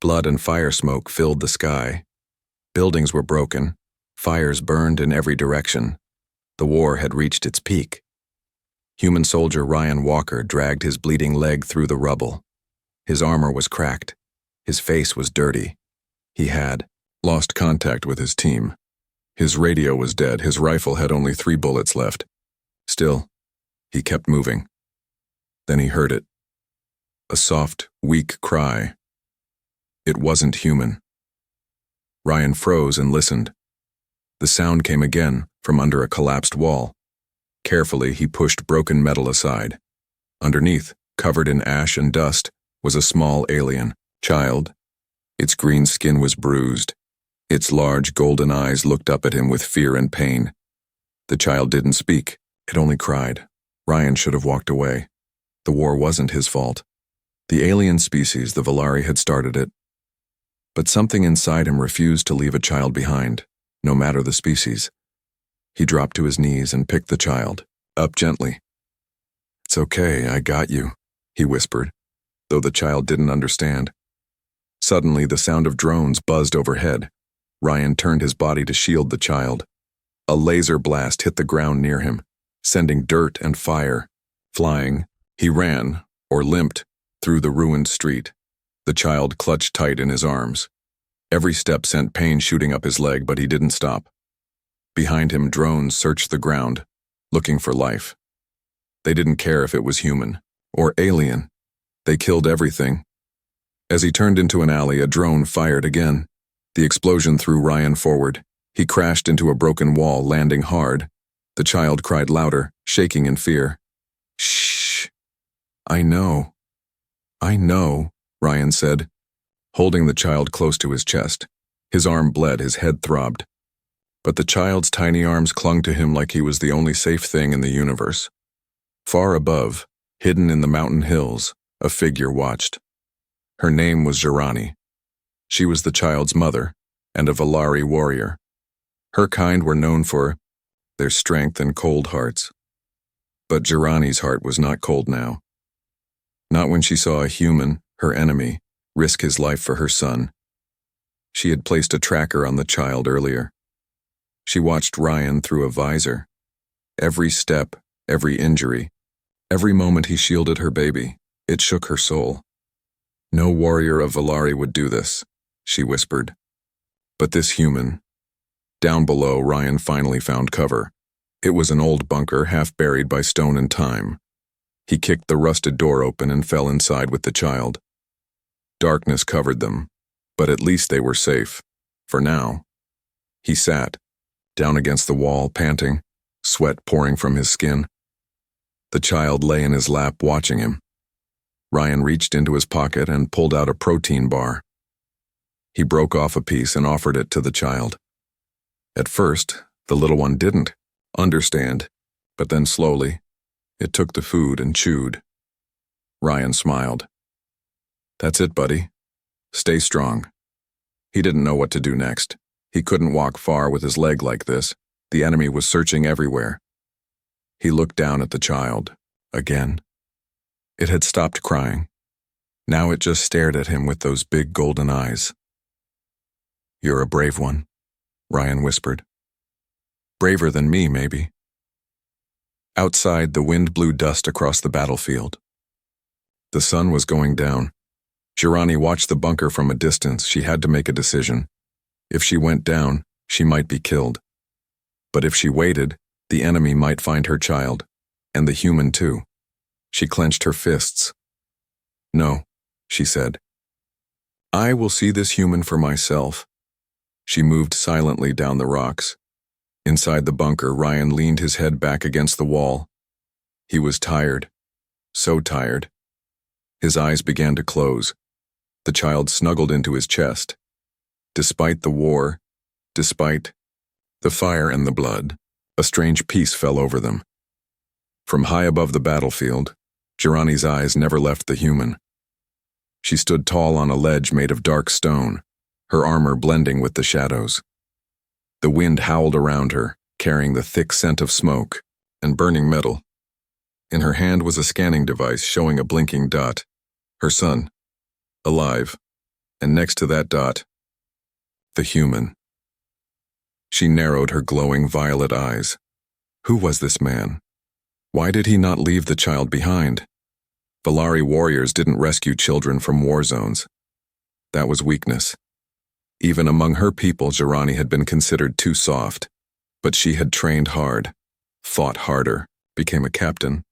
Blood and fire smoke filled the sky. Buildings were broken. Fires burned in every direction. The war had reached its peak. Human soldier Ryan Walker dragged his bleeding leg through the rubble. His armor was cracked. His face was dirty. He had lost contact with his team. His radio was dead. His rifle had only 3 bullets left. Still, he kept moving. Then he heard it. A soft, weak cry. It wasn't human. Ryan froze and listened. The sound came again from under a collapsed wall. Carefully, he pushed broken metal aside. Underneath, covered in ash and dust, was a small alien child. Its green skin was bruised. Its large golden eyes looked up at him with fear and pain. The child didn't speak. It only cried. Ryan should have walked away. The war wasn't his fault. The alien species, the Valari, had started it. But something inside him refused to leave a child behind, no matter the species. He dropped to his knees and picked the child up gently. "It's okay, I got you," he whispered, though the child didn't understand. Suddenly, the sound of drones buzzed overhead. Ryan turned his body to shield the child. A laser blast hit the ground near him, sending dirt and fire flying. He ran, or limped, through the ruined street. The child clutched tight in his arms. Every step sent pain shooting up his leg, but he didn't stop. Behind him, drones searched the ground, looking for life. They didn't care if it was human or alien. They killed everything. As he turned into an alley, a drone fired again. The explosion threw Ryan forward. He crashed into a broken wall, landing hard. The child cried louder, shaking in fear. "Shh. I know. I know," Ryan said, holding the child close to his chest. His arm bled, his head throbbed. But the child's tiny arms clung to him like he was the only safe thing in the universe. Far above, hidden in the mountain hills, a figure watched. Her name was Jirani. She was the child's mother, and a Valari warrior. Her kind were known for their strength and cold hearts. But Jirani's heart was not cold now. Not when she saw a human, her enemy, risk his life for her son. She had placed a tracker on the child earlier. She watched Ryan through a visor. Every step, every injury, every moment he shielded her baby, it shook her soul. "No warrior of Valari would do this," she whispered. But this human. Down below, Ryan finally found cover. It was an old bunker, half buried by stone and time. He kicked the rusted door open and fell inside with the child. Darkness covered them, but at least they were safe. For now. He sat, down against the wall, panting, sweat pouring from his skin. The child lay in his lap, watching him. Ryan reached into his pocket and pulled out a protein bar. He broke off a piece and offered it to the child. At first, the little one didn't understand, but then slowly, it took the food and chewed. Ryan smiled. "That's it, buddy. Stay strong." He didn't know what to do next. He couldn't walk far with his leg like this. The enemy was searching everywhere. He looked down at the child. Again. It had stopped crying. Now it just stared at him with those big golden eyes. "You're a brave one," Ryan whispered. "Braver than me, maybe." Outside, the wind blew dust across the battlefield. The sun was going down. Jirani watched the bunker from a distance. She had to make a decision. If she went down, she might be killed. But if she waited, the enemy might find her child, and the human too. She clenched her fists. "No," she said. "I will see this human for myself." She moved silently down the rocks. Inside the bunker, Ryan leaned his head back against the wall. He was tired. So tired. His eyes began to close. The child snuggled into his chest. Despite the war, despite the fire and the blood, a strange peace fell over them. From high above the battlefield, Jirani's eyes never left the human. She stood tall on a ledge made of dark stone, her armor blending with the shadows. The wind howled around her, carrying the thick scent of smoke and burning metal. In her hand was a scanning device showing a blinking dot. Her son. Alive. And next to that dot, the human. She narrowed her glowing violet eyes. Who was this man? Why did he not leave the child behind? Valari warriors didn't rescue children from war zones. That was weakness. Even among her people, Jirani had been considered too soft. But she had trained hard, fought harder, became a captain.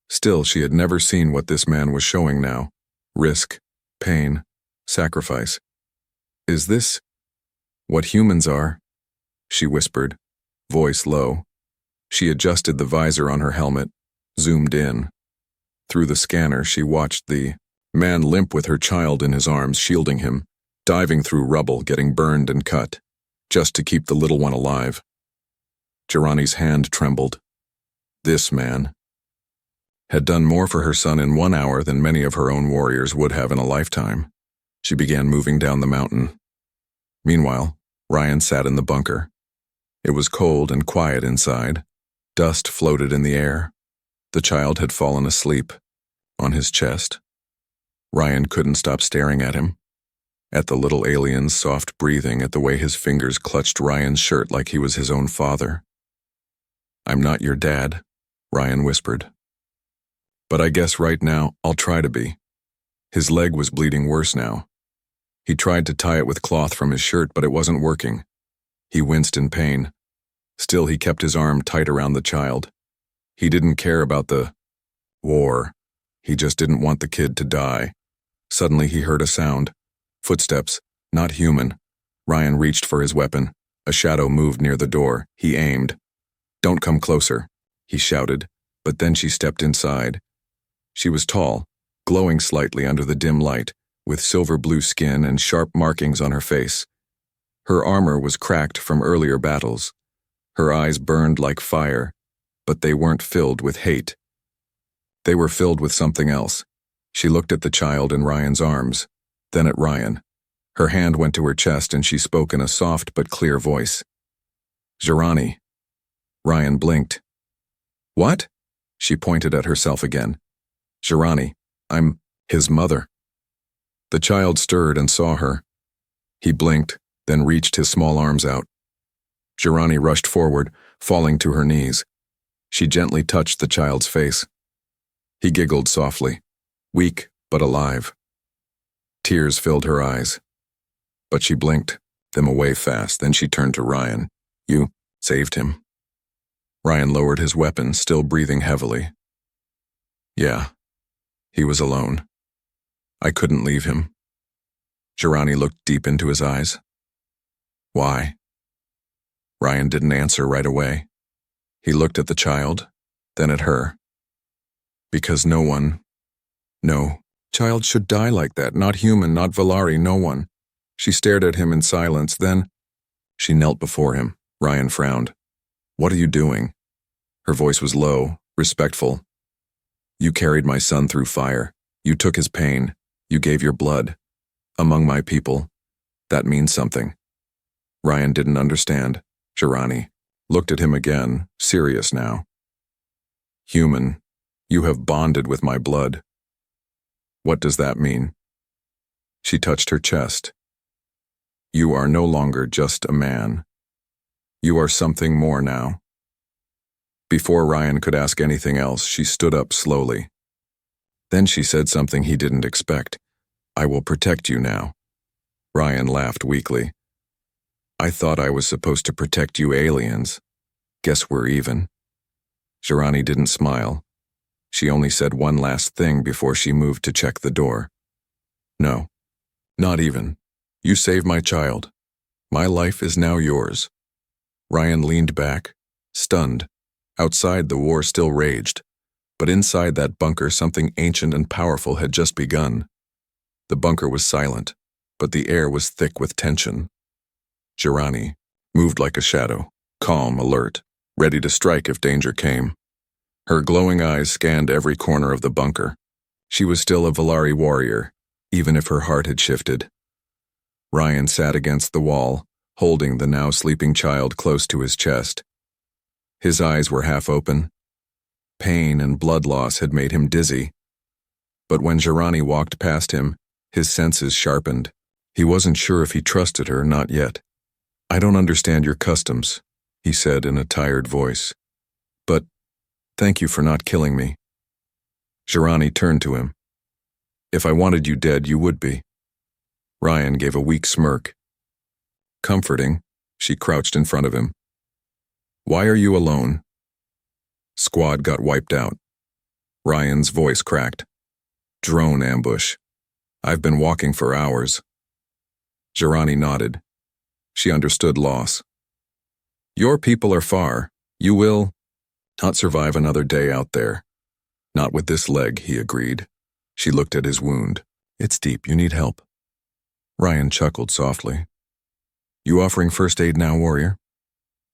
Still, she had never seen what this man was showing now. Risk, pain, sacrifice. Is this what humans are? She whispered, voice low. She adjusted the visor on her helmet, zoomed in. Through the scanner, she watched the man limp with her child in his arms, shielding him, diving through rubble, getting burned and cut, just to keep the little one alive. Jirani's hand trembled. This man had done more for her son in 1 hour than many of her own warriors would have in a lifetime. She began moving down the mountain. Meanwhile, Ryan sat in the bunker. It was cold and quiet inside. Dust floated in the air. The child had fallen asleep, on his chest. Ryan couldn't stop staring at him, at the little alien's soft breathing, at the way his fingers clutched Ryan's shirt like he was his own father. "I'm not your dad," Ryan whispered. "But I guess right now I'll try to be." His leg was bleeding worse now. He tried to tie it with cloth from his shirt, but it wasn't working. He winced in pain. Still, he kept his arm tight around the child. He didn't care about the war. He just didn't want the kid to die. Suddenly he heard a sound. Footsteps, not human. Ryan reached for his weapon. A shadow moved near the door. He aimed. "Don't come closer," he shouted, but then she stepped inside. She was tall, glowing slightly under the dim light, with silver blue skin and sharp markings on her face. Her armor was cracked from earlier battles. Her eyes burned like fire, but they weren't filled with hate. They were filled with something else. She looked at the child in Ryan's arms, then at Ryan. Her hand went to her chest and she spoke in a soft but clear voice. "Jirani." Ryan blinked. "What?" She pointed at herself again. "Jirani, I'm his mother." The child stirred and saw her. He blinked, then reached his small arms out. Jirani rushed forward, falling to her knees. She gently touched the child's face. He giggled softly, weak but alive. Tears filled her eyes. But she blinked them away fast, then she turned to Ryan. "You saved him." Ryan lowered his weapon, still breathing heavily. "Yeah, he was alone. I couldn't leave him." Jirani looked deep into his eyes. "Why?" Ryan didn't answer right away. He looked at the child, then at her. "Because no child should die like that, not human, not Valari, no one." She stared at him in silence, then she knelt before him. Ryan frowned. "What are you doing?" Her voice was low, respectful. "You carried my son through fire. You took his pain. You gave your blood. Among my people. That means something." Ryan didn't understand. Jirani looked at him again, serious now. "Human, you have bonded with my blood." "What does that mean?" She touched her chest. "You are no longer just a man. You are something more now." Before Ryan could ask anything else, she stood up slowly. Then she said something he didn't expect. "I will protect you now." Ryan laughed weakly. "I thought I was supposed to protect you aliens. Guess we're even." Jirani didn't smile. She only said one last thing before she moved to check the door. "No, not even. You saved my child. My life is now yours." Ryan leaned back, stunned. Outside, the war still raged, but inside that bunker, something ancient and powerful had just begun. The bunker was silent, but the air was thick with tension. Jirani moved like a shadow, calm, alert, ready to strike if danger came. Her glowing eyes scanned every corner of the bunker. She was still a Valari warrior, even if her heart had shifted. Ryan sat against the wall, holding the now sleeping child close to his chest. His eyes were half open. Pain and blood loss had made him dizzy. But when Jirani walked past him, his senses sharpened. He wasn't sure if he trusted her, not yet. "I don't understand your customs," he said in a tired voice. "But thank you for not killing me." Shirani turned to him. "If I wanted you dead, you would be." Ryan gave a weak smirk. Comforting, she crouched in front of him. "Why are you alone?" "Squad got wiped out." Ryan's voice cracked. "Drone ambush. I've been walking for hours." Shirani nodded. She understood loss. "Your people are far. You will not survive another day out there." "Not with this leg," he agreed. She looked at his wound. "It's deep. You need help." Ryan chuckled softly. "You offering first aid now, warrior?"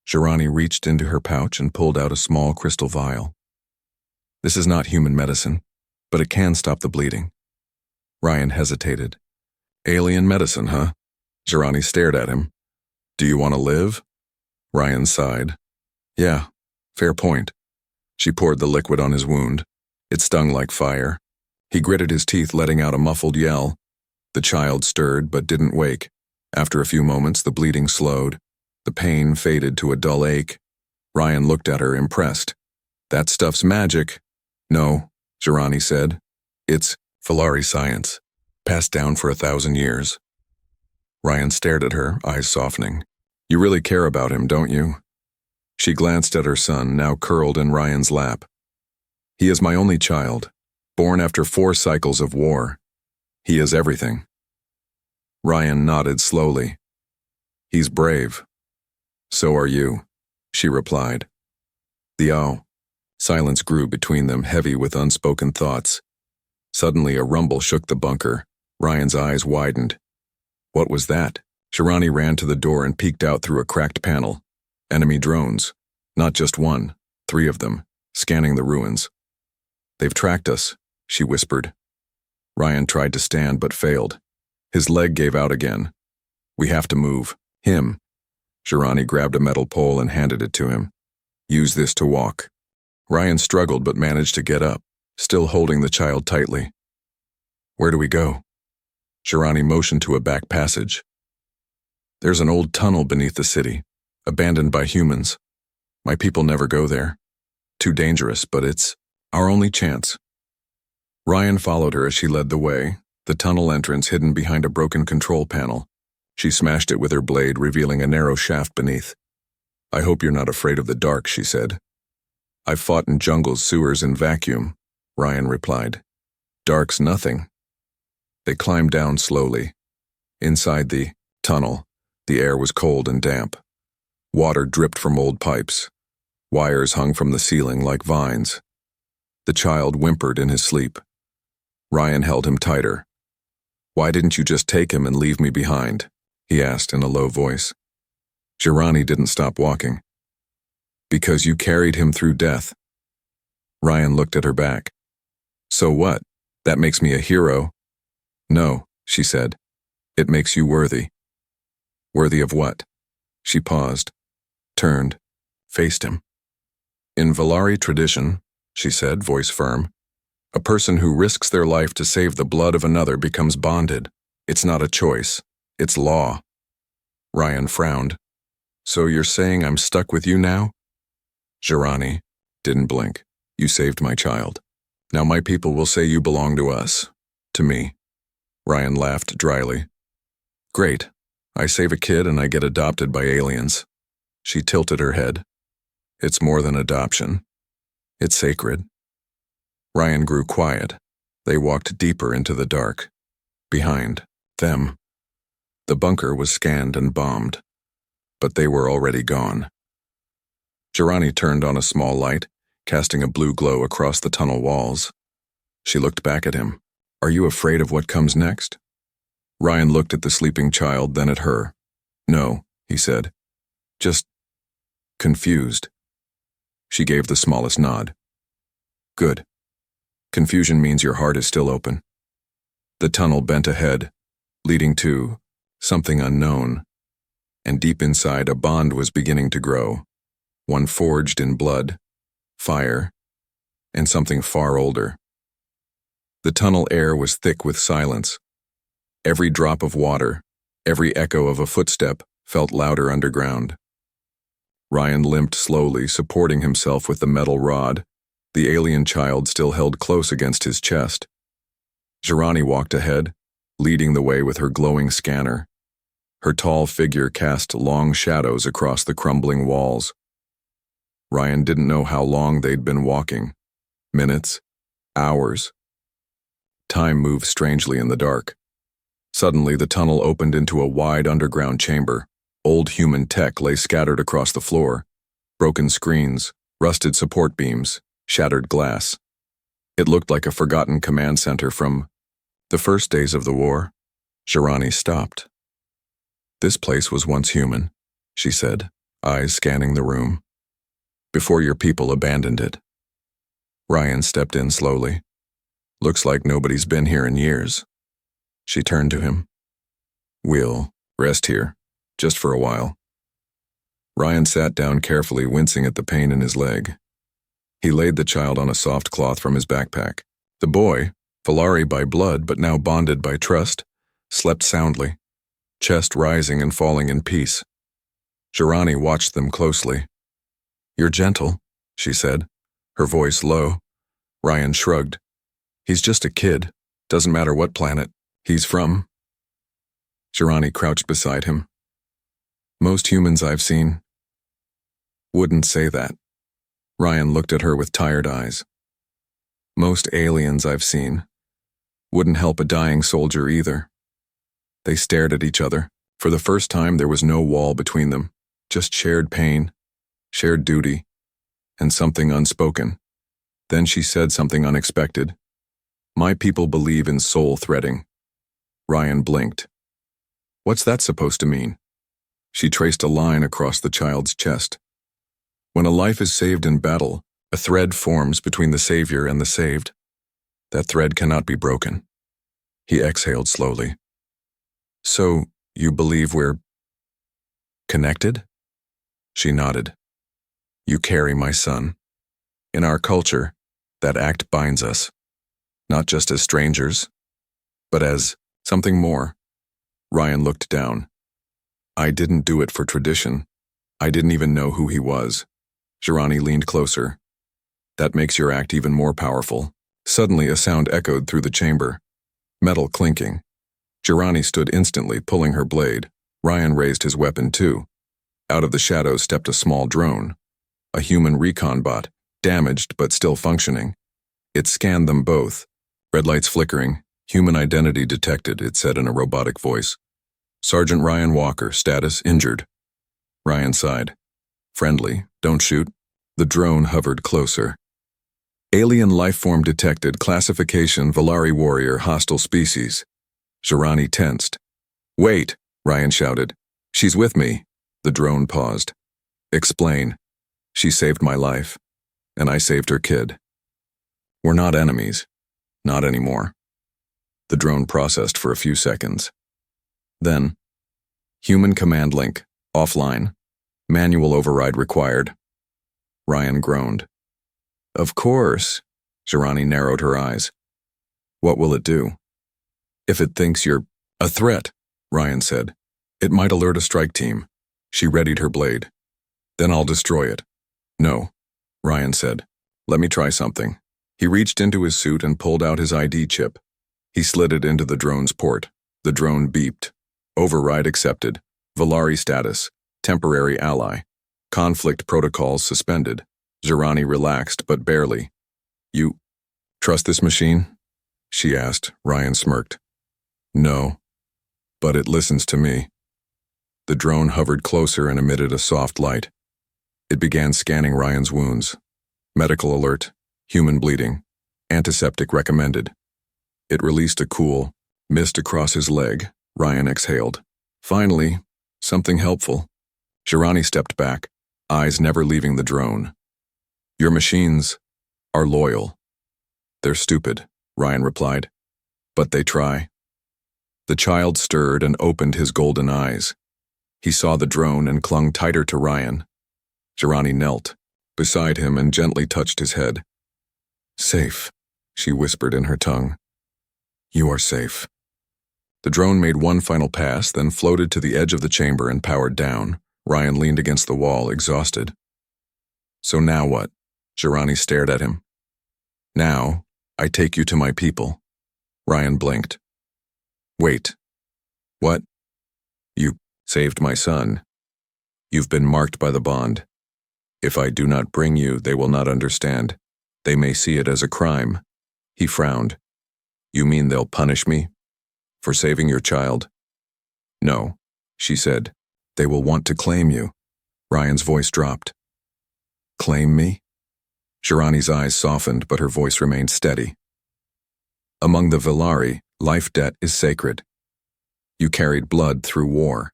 Shirani reached into her pouch and pulled out a small crystal vial. "This is not human medicine, but it can stop the bleeding." Ryan hesitated. "Alien medicine, huh?" Shirani stared at him. "Do you want to live?" Ryan sighed. "Yeah, fair point." She poured the liquid on his wound. It stung like fire. He gritted his teeth, letting out a muffled yell. The child stirred but didn't wake. After a few moments, the bleeding slowed. The pain faded to a dull ache. Ryan looked at her, impressed. "That stuff's magic." "No," Shirani said. "It's Filari science, passed down for 1,000 years." Ryan stared at her, eyes softening. "You really care about him, don't you?" She glanced at her son, now curled in Ryan's lap. "He is my only child, born after 4 cycles of war. He is everything." Ryan nodded slowly. "He's brave." "So are you," she replied. Silence grew between them, heavy with unspoken thoughts. Suddenly a rumble shook the bunker. Ryan's eyes widened. What was that? Shirani ran to the door and peeked out through a cracked panel. Enemy drones. Not just one, 3 of them, scanning the ruins. "They've tracked us," she whispered. Ryan tried to stand but failed. His leg gave out again. "We have to move. Him." Shirani grabbed a metal pole and handed it to him. "Use this to walk." Ryan struggled but managed to get up, still holding the child tightly. "Where do we go?" Shirani motioned to a back passage. "There's an old tunnel beneath the city, abandoned by humans. My people never go there. Too dangerous, but it's our only chance." Ryan followed her as she led the way, the tunnel entrance hidden behind a broken control panel. She smashed it with her blade, revealing a narrow shaft beneath. "I hope you're not afraid of the dark," she said. "I've fought in jungles, sewers, and vacuum," Ryan replied. "Dark's nothing." They climbed down slowly. Inside the tunnel, the air was cold and damp. Water dripped from old pipes. Wires hung from the ceiling like vines. The child whimpered in his sleep. Ryan held him tighter. "Why didn't you just take him and leave me behind?" he asked in a low voice. Shirani didn't stop walking. "Because you carried him through death." Ryan looked at her back. "So what? That makes me a hero." "No," she said. "It makes you worthy." "Worthy of what?" She paused, turned, faced him. "In Filari tradition," she said, voice firm, "a person who risks their life to save the blood of another becomes bonded. It's not a choice. It's law." Ryan frowned. "So you're saying I'm stuck with you now?" Shirani didn't blink. "You saved my child. Now my people will say you belong to us. To me." Ryan laughed dryly. "Great. I save a kid and I get adopted by aliens." She tilted her head. "It's more than adoption. It's sacred." Ryan grew quiet. They walked deeper into the dark. Behind them, the bunker was scanned and bombed, but they were already gone. Shirani turned on a small light, casting a blue glow across the tunnel walls. She looked back at him. "Are you afraid of what comes next?" Ryan looked at the sleeping child, then at her. "No," he said. "Just confused." She gave the smallest nod. "Good. Confusion means your heart is still open." The tunnel bent ahead, leading to something unknown, and deep inside a bond was beginning to grow, one forged in blood, fire, and something far older. The tunnel air was thick with silence. Every drop of water, Every echo of a footstep felt louder underground. Ryan limped slowly, supporting himself with the metal rod, the alien child still held close against his chest. Jirani walked ahead, leading the way with her glowing scanner. Her tall figure cast long shadows across the crumbling walls. Ryan didn't know how long they'd been walking. Minutes, hours. Time moved strangely in the dark. Suddenly, the tunnel opened into a wide underground chamber. Old human tech lay scattered across the floor. Broken screens, rusted support beams, shattered glass. It looked like a forgotten command center from the first days of the war. Jirani stopped. "This place was once human," she said, eyes scanning the room. "Before your people abandoned it." Ryan stepped in slowly. "Looks like nobody's been here in years." She turned to him. "We'll rest here, just for a while." Ryan sat down carefully, wincing at the pain in his leg. He laid the child on a soft cloth from his backpack. The boy, Valari by blood but now bonded by trust, slept soundly, chest rising and falling in peace. Jirani watched them closely. "You're gentle," she said, her voice low. Ryan shrugged. "He's just a kid. Doesn't matter what planet he's from." Jirani crouched beside him. "Most humans I've seen wouldn't say that." Ryan looked at her with tired eyes. "Most aliens I've seen wouldn't help a dying soldier either." They stared at each other. For the first time, there was no wall between them, just shared pain, shared duty, and something unspoken. Then she said something unexpected. "My people believe in soul threading." Ryan blinked. "What's that supposed to mean?" She traced a line across the child's chest. "When a life is saved in battle, a thread forms between the savior and the saved. That thread cannot be broken." He exhaled slowly. "So, you believe we're connected?" She nodded. "You carry my son. In our culture, that act binds us, not just as strangers, but as something more." Ryan looked down. "I didn't do it for tradition. I didn't even know who he was." Jirani leaned closer. "That makes your act even more powerful." Suddenly a sound echoed through the chamber. Metal clinking. Jirani stood instantly, pulling her blade. Ryan raised his weapon too. Out of the shadows stepped a small drone. A human recon bot, damaged but still functioning. It scanned them both. Red lights flickering. "Human identity detected," it said in a robotic voice. "Sergeant Ryan Walker, status injured." Ryan sighed. "Friendly, don't shoot." The drone hovered closer. "Alien lifeform detected, classification Valari warrior, hostile species." Jirani tensed. "Wait," Ryan shouted. "She's with me." The drone paused. "Explain." "She saved my life, and I saved her kid. We're not enemies. Not anymore." The drone processed for a few seconds. Then, "Human command link, offline. Manual override required." Ryan groaned. "Of course." Jirani narrowed her eyes. "What will it do?" "If it thinks you're a threat," Ryan said, "it might alert a strike team." She readied her blade. "Then I'll destroy it." "No," Ryan said. "Let me try something." He reached into his suit and pulled out his ID chip. He slid it into the drone's port. The drone beeped. "Override accepted. Valari status. Temporary ally. Conflict protocols suspended." Jirani relaxed, but barely. "You trust this machine?" she asked. Ryan smirked. "No, but it listens to me." The drone hovered closer and emitted a soft light. It began scanning Ryan's wounds. Medical alert, human bleeding, antiseptic recommended. It released a cool mist across his leg. Ryan exhaled. Finally, something helpful. Jirani stepped back, eyes never leaving the drone. "Your machines are loyal." "They're stupid," Ryan replied. "But they try." The child stirred and opened his golden eyes. He saw the drone and clung tighter to Ryan. Jirani knelt beside him and gently touched his head. "Safe," she whispered in her tongue. "You are safe." The drone made one final pass, then floated to the edge of the chamber and powered down. Ryan leaned against the wall, exhausted. So now what? Girani stared at him. Now, I take you to my people. Ryan blinked. Wait. What? You saved my son. You've been marked by the bond. If I do not bring you, they will not understand. They may see it as a crime. He frowned. You mean they'll punish me? For saving your child? No, she said. They will want to claim you. Ryan's voice dropped. Claim me? Girani's eyes softened, but her voice remained steady. Among the Villari, life debt is sacred. You carried blood through war.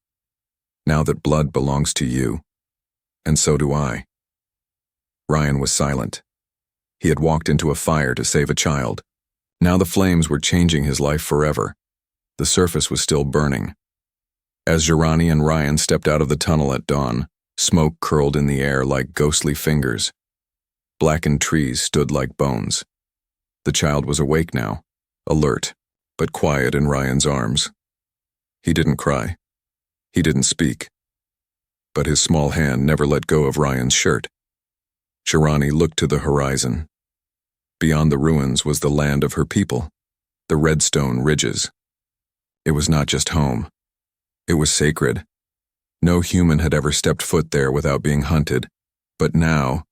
Now that blood belongs to you, and so do I. Ryan was silent. He had walked into a fire to save a child. Now the flames were changing his life forever. The surface was still burning. As Girani and Ryan stepped out of the tunnel at dawn, smoke curled in the air like ghostly fingers. Blackened trees stood like bones. The child was awake now, alert, but quiet in Ryan's arms. He didn't cry. He didn't speak. But his small hand never let go of Ryan's shirt. Girani looked to the horizon. Beyond the ruins was the land of her people, the redstone ridges. It was not just home. It was sacred. No human had ever stepped foot there without being hunted, but now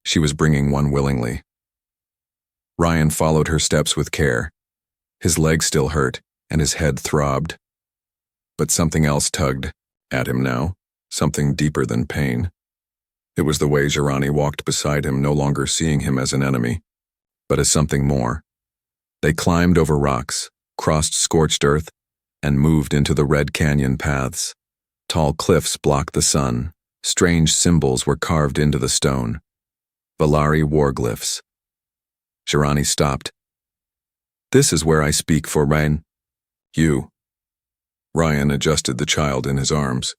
she was bringing one willingly. Ryan followed her steps with care. His legs still hurt, and his head throbbed. But something else tugged at him now, something deeper than pain. It was the way Girani walked beside him, no longer seeing him as an enemy, but as something more. They climbed over rocks, crossed scorched earth, and moved into the red canyon paths. Tall cliffs blocked the sun. Strange symbols were carved into the stone. Villari warglyphs. Girani stopped. This is where I speak for Ryan. You. Ryan adjusted the child in his arms.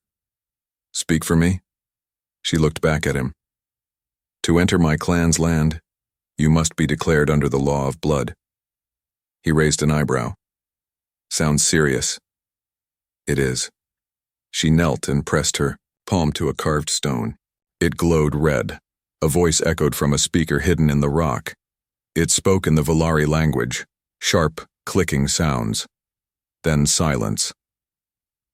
Speak for me? She looked back at him. To enter my clan's land, you must be declared under the law of blood. He raised an eyebrow. Sounds serious. It is. She knelt and pressed her palm to a carved stone. It glowed red. A voice echoed from a speaker hidden in the rock. It spoke in the Villari language, sharp, clicking sounds. Then silence.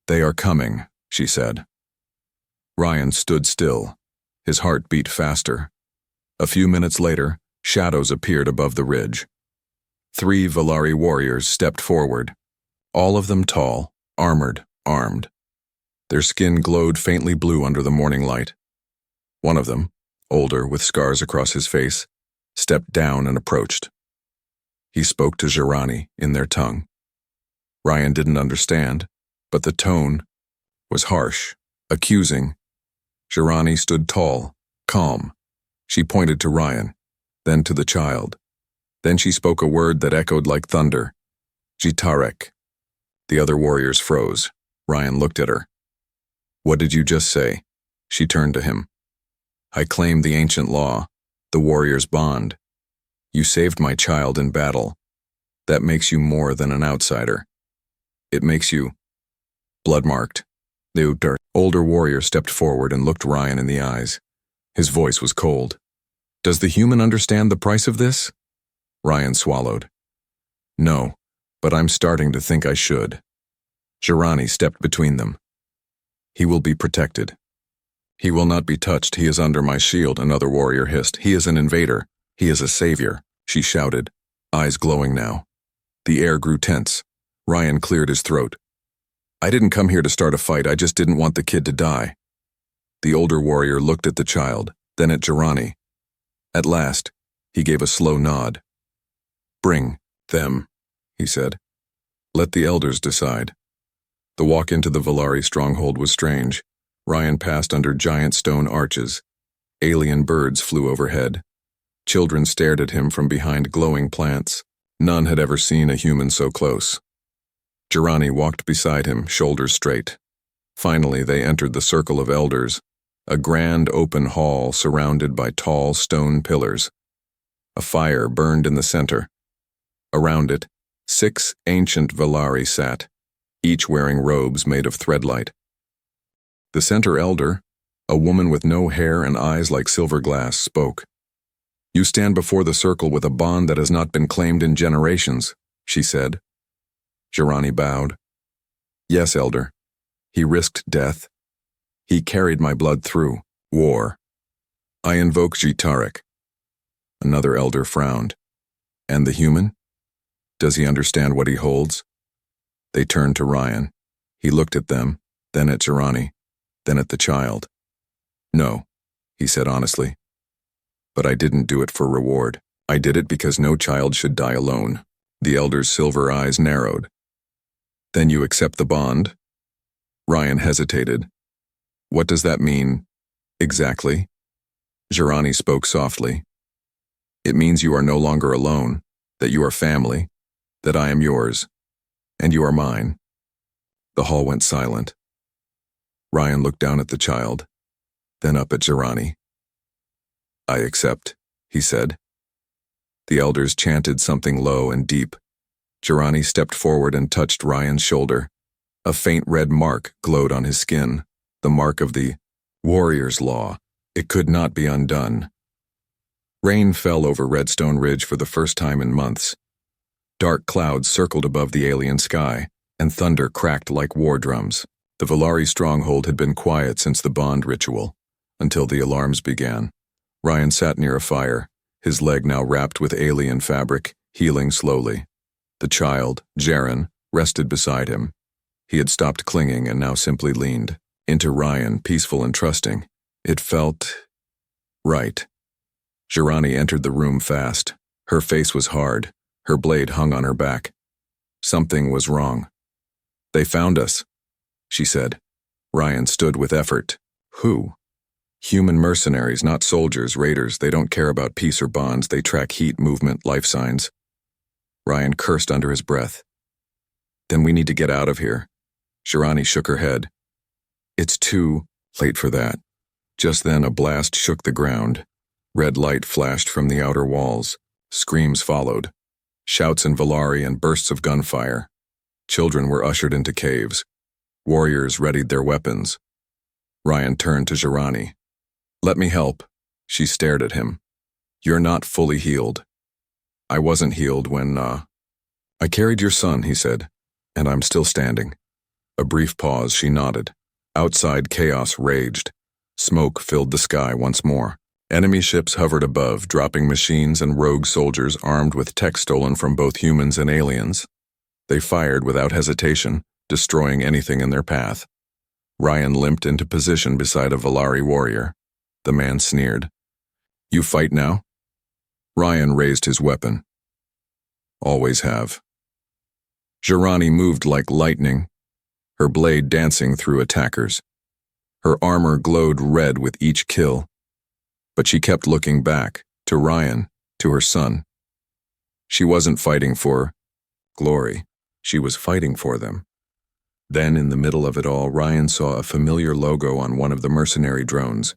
They are coming, she said. Ryan stood still. His heart beat faster. A few minutes later, shadows appeared above the ridge. 3 Villari warriors stepped forward, all of them tall, armored, armed. Their skin glowed faintly blue under the morning light. One of them, older with scars across his face, stepped down and approached. He spoke to Girani in their tongue. Ryan didn't understand, but the tone was harsh, accusing. Girani stood tall, calm. She pointed to Ryan, then to the child. Then she spoke a word that echoed like thunder. Jitarek. The other warriors froze. Ryan looked at her. What did you just say? She turned to him. I claim the ancient law, the warrior's bond. You saved my child in battle. That makes you more than an outsider. It makes you blood-marked. The older warrior stepped forward and looked Ryan in the eyes. His voice was cold. Does the human understand the price of this? Ryan swallowed. No, but I'm starting to think I should. Girani stepped between them. He will be protected. He will not be touched. He is under my shield, another warrior hissed. He is an invader. He is a savior, she shouted, eyes glowing now. The air grew tense. Ryan cleared his throat. I didn't come here to start a fight. I just didn't want the kid to die. The older warrior looked at the child, then at Girani. At last, he gave a slow nod. Bring them, he said. Let the elders decide. The walk into the Villari stronghold was strange. Ryan passed under giant stone arches. Alien birds flew overhead. Children stared at him from behind glowing plants. None had ever seen a human so close. Girani walked beside him, shoulders straight. Finally, they entered the circle of elders, a grand open hall surrounded by tall stone pillars. A fire burned in the center. Around it, 6 ancient Villari sat, each wearing robes made of threadlight. The center elder, a woman with no hair and eyes like silver glass, spoke. "You stand before the circle with a bond that has not been claimed in generations," she said. Jirani bowed. "Yes, elder. He risked death. He carried my blood through war. I invoke Jitarek." Another elder frowned. "And the human? Does he understand what he holds?" They turned to Ryan. He looked at them, then at Jirani, then at the child. "No," he said honestly. "But I didn't do it for reward. I did it because no child should die alone." The elder's silver eyes narrowed. "Then you accept the bond?" Ryan hesitated. "What does that mean, exactly?" Jirani spoke softly. "It means you are no longer alone, that you are family, that I am yours, and you are mine." The hall went silent. Ryan looked down at the child, then up at Jirani. "I accept," he said. The elders chanted something low and deep. Jirani stepped forward and touched Ryan's shoulder. A faint red mark glowed on his skin, the mark of the warrior's law. It could not be undone. Rain fell over Redstone Ridge for the first time in months. Dark clouds circled above the alien sky, and thunder cracked like war drums. The Valari stronghold had been quiet since the bond ritual, until the alarms began. Ryan sat near a fire, his leg now wrapped with alien fabric, healing slowly. The child, Jaren, rested beside him. He had stopped clinging and now simply leaned into Ryan, peaceful and trusting. It felt right. Jirani entered the room fast. Her face was hard. Her blade hung on her back. Something was wrong. "They found us," she said. Ryan stood with effort. "Who?" "Human mercenaries, not soldiers, raiders. They don't care about peace or bonds. They track heat, movement, life signs." Ryan cursed under his breath. "Then we need to get out of here." Jirani shook her head. "It's too late for that." Just then a blast shook the ground. Red light flashed from the outer walls. Screams followed. Shouts in Valari and bursts of gunfire. Children were ushered into caves. Warriors readied their weapons. Ryan turned to Jirani. "Let me help." She stared at him. "You're not fully healed." "I wasn't healed when, I carried your son," he said, "and I'm still standing." A brief pause, she nodded. Outside, chaos raged. Smoke filled the sky once more. Enemy ships hovered above, dropping machines and rogue soldiers armed with tech stolen from both humans and aliens. They fired without hesitation, destroying anything in their path. Ryan limped into position beside a Valari warrior. The man sneered. "You fight now?" Ryan raised his weapon. "Always have." Jirani moved like lightning, her blade dancing through attackers. Her armor glowed red with each kill. But she kept looking back, to Ryan, to her son. She wasn't fighting for glory. She was fighting for them. Then, in the middle of it all, Ryan saw a familiar logo on one of the mercenary drones,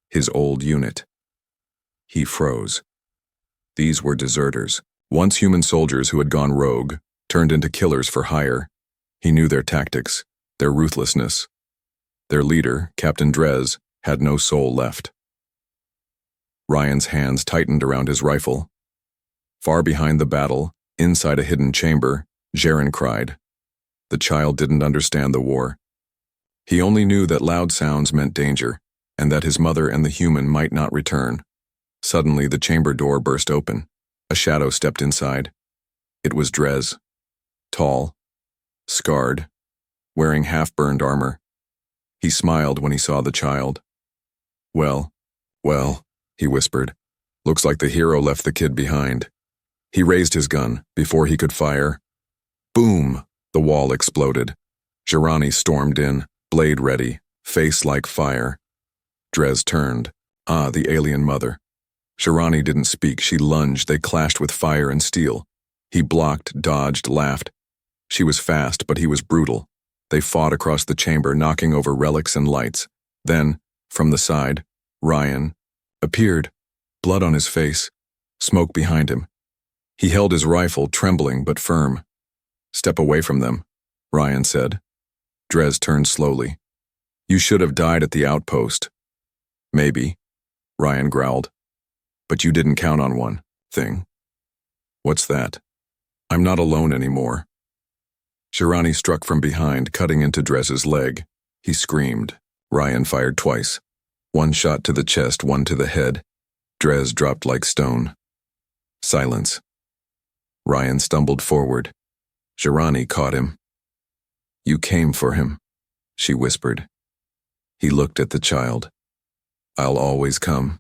his old unit. He froze. These were deserters, once human soldiers who had gone rogue, turned into killers for hire. He knew their tactics, their ruthlessness. Their leader, Captain Drez, had no soul left. Ryan's hands tightened around his rifle. Far behind the battle, inside a hidden chamber, Jaren cried. The child didn't understand the war. He only knew that loud sounds meant danger, and that his mother and the human might not return. Suddenly, the chamber door burst open. A shadow stepped inside. It was Drez. Tall, scarred, wearing half-burned armor. He smiled when he saw the child. Well, he whispered. "Looks like the hero left the kid behind." He raised his gun. Before he could fire, boom! The wall exploded. Jirani stormed in, blade ready, face like fire. Drez turned. The alien mother. Jirani didn't speak. She lunged. They clashed with fire and steel. He blocked, dodged, laughed. She was fast, but he was brutal. They fought across the chamber, knocking over relics and lights. Then, from the side, Ryan appeared, blood on his face, smoke behind him. He held his rifle, trembling but firm. "Step away from them," Ryan said. Dres turned slowly. You should have died at the outpost. Maybe, Ryan growled. But you didn't count on one thing. What's that? I'm not alone anymore. Shirani struck from behind, cutting into Dres's leg. He screamed. Ryan fired twice. One shot to the chest, one to the head. Dres dropped like stone. Silence. Ryan stumbled forward. Shirani caught him. You came for him, she whispered. He looked at the child. I'll always come.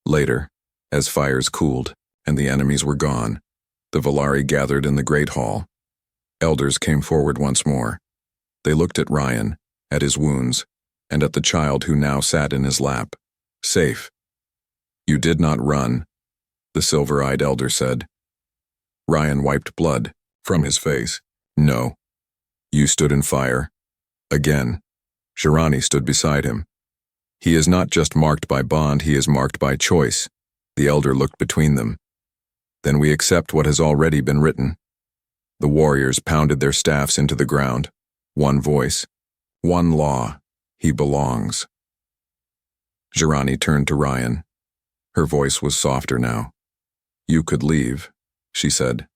Later, as fires cooled and the enemies were gone, the Valari gathered in the Great Hall. Elders came forward once more. They looked at Ryan, at his wounds, and at the child who now sat in his lap, safe. You did not run, the silver-eyed elder said. Ryan wiped blood from his face. No. You stood in fire. Again. Shirani stood beside him. He is not just marked by bond, he is marked by choice. The elder looked between them. Then we accept what has already been written. The warriors pounded their staffs into the ground. One voice. One law. He belongs. Shirani turned to Ryan. Her voice was softer now. You could leave, she said.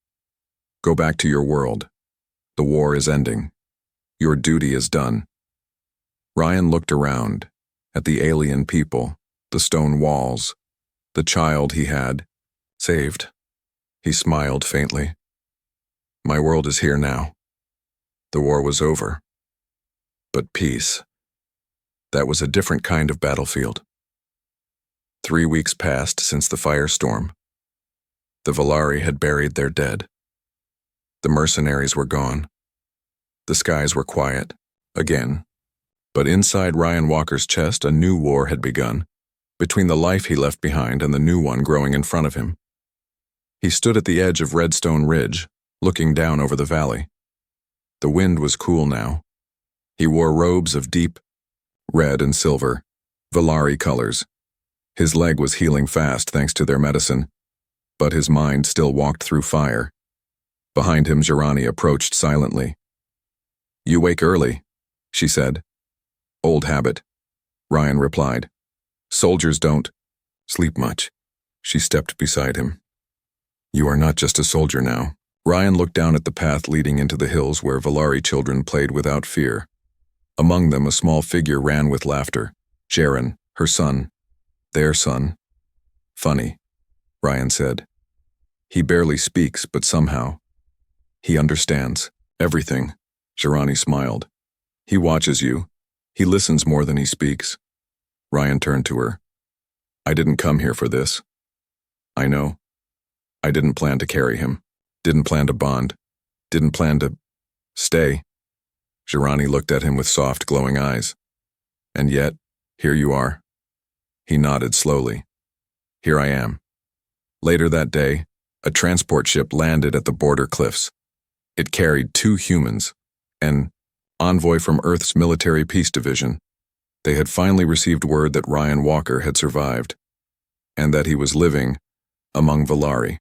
Go back to your world. The war is ending. Your duty is done. Ryan looked around, at the alien people, the stone walls, the child he had saved. He smiled faintly. My world is here now. The war was over. But peace. That was a different kind of battlefield. 3 weeks passed since the firestorm. The Valari had buried their dead. The mercenaries were gone. The skies were quiet, again. But inside Ryan Walker's chest, a new war had begun, between the life he left behind and the new one growing in front of him. He stood at the edge of Redstone Ridge, looking down over the valley. The wind was cool now. He wore robes of deep red and silver, Valari colors. His leg was healing fast thanks to their medicine, but his mind still walked through fire. Behind him, Shirani approached silently. You wake early, she said. Old habit, Ryan replied. Soldiers don't sleep much. She stepped beside him. You are not just a soldier now. Ryan looked down at the path leading into the hills where Valari children played without fear. Among them, a small figure ran with laughter. Jaren, her son. Their son. Funny, Ryan said. He barely speaks, but somehow. He understands everything. Shirani smiled. He watches you. He listens more than he speaks. Ryan turned to her. I didn't come here for this. I know. I didn't plan to carry him. Didn't plan to bond. Didn't plan to stay. Shirani looked at him with soft, glowing eyes. And yet, here you are. He nodded slowly. Here I am. Later that day, a transport ship landed at the border cliffs. It carried 2 humans, an envoy from Earth's military peace division. They had finally received word that Ryan Walker had survived, and that he was living among Valari.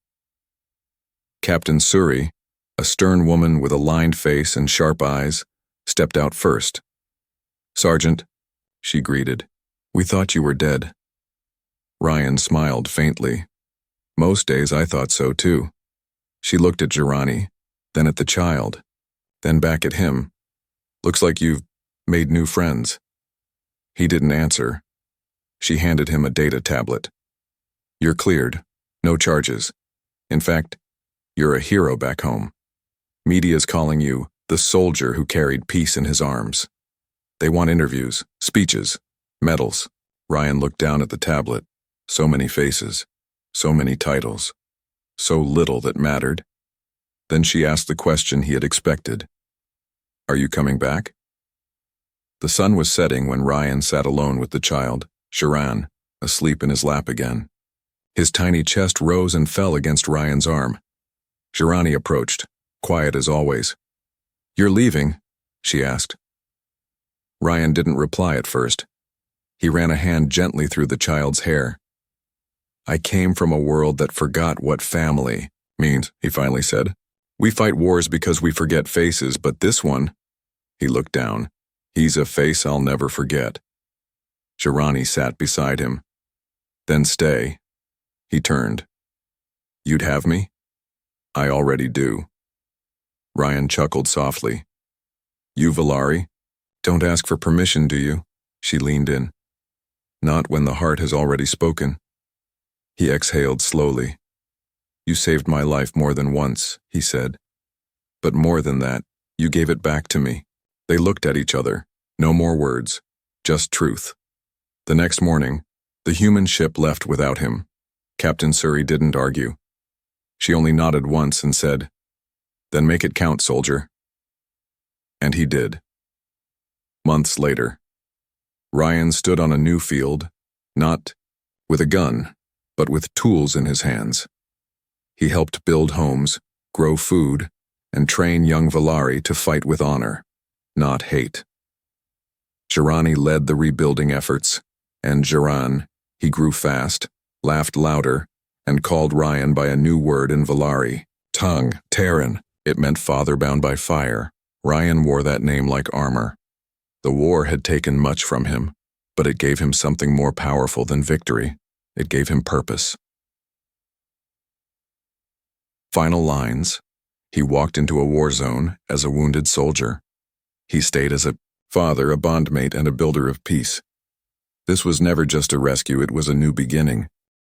Captain Suri, a stern woman with a lined face and sharp eyes, stepped out first. Sergeant, she greeted, we thought you were dead. Ryan smiled faintly. Most days I thought so too. She looked at Shirani, then at the child, then back at him. Looks like you've made new friends. He didn't answer. She handed him a data tablet. You're cleared. No charges. In fact, you're a hero back home. Media's calling you the soldier who carried peace in his arms. They want interviews, speeches, medals. Ryan looked down at the tablet. So many faces, so many titles, so little that mattered. Then she asked the question he had expected. Are you coming back? The sun was setting when Ryan sat alone with the child, Shiran, asleep in his lap again. His tiny chest rose and fell against Ryan's arm. Shirani approached, quiet as always. You're leaving? She asked. Ryan didn't reply at first. He ran a hand gently through the child's hair. I came from a world that forgot what family means, he finally said. We fight wars because we forget faces, but this one, he looked down. He's a face I'll never forget. Shirani sat beside him. Then stay. He turned. You'd have me? I already do. Ryan chuckled softly. You, Valari? Don't ask for permission, do you? She leaned in. Not when the heart has already spoken. He exhaled slowly. You saved my life more than once, he said. But more than that, you gave it back to me. They looked at each other. No more words. Just truth. The next morning, the human ship left without him. Captain Suri didn't argue. She only nodded once and said, Then make it count, soldier. And he did. Months later, Ryan stood on a new field, not with a gun, but with tools in his hands. He helped build homes, grow food, and train young Valari to fight with honor, not hate. Shirani led the rebuilding efforts, and Jiran, he grew fast, laughed louder, and called Ryan by a new word in Valari, tongue, Terran. It meant father bound by fire. Ryan wore that name like armor. The war had taken much from him, but it gave him something more powerful than victory. It gave him purpose. Final lines. He walked into a war zone as a wounded soldier. He stayed as a father, a bondmate, and a builder of peace. This was never just a rescue, it was a new beginning.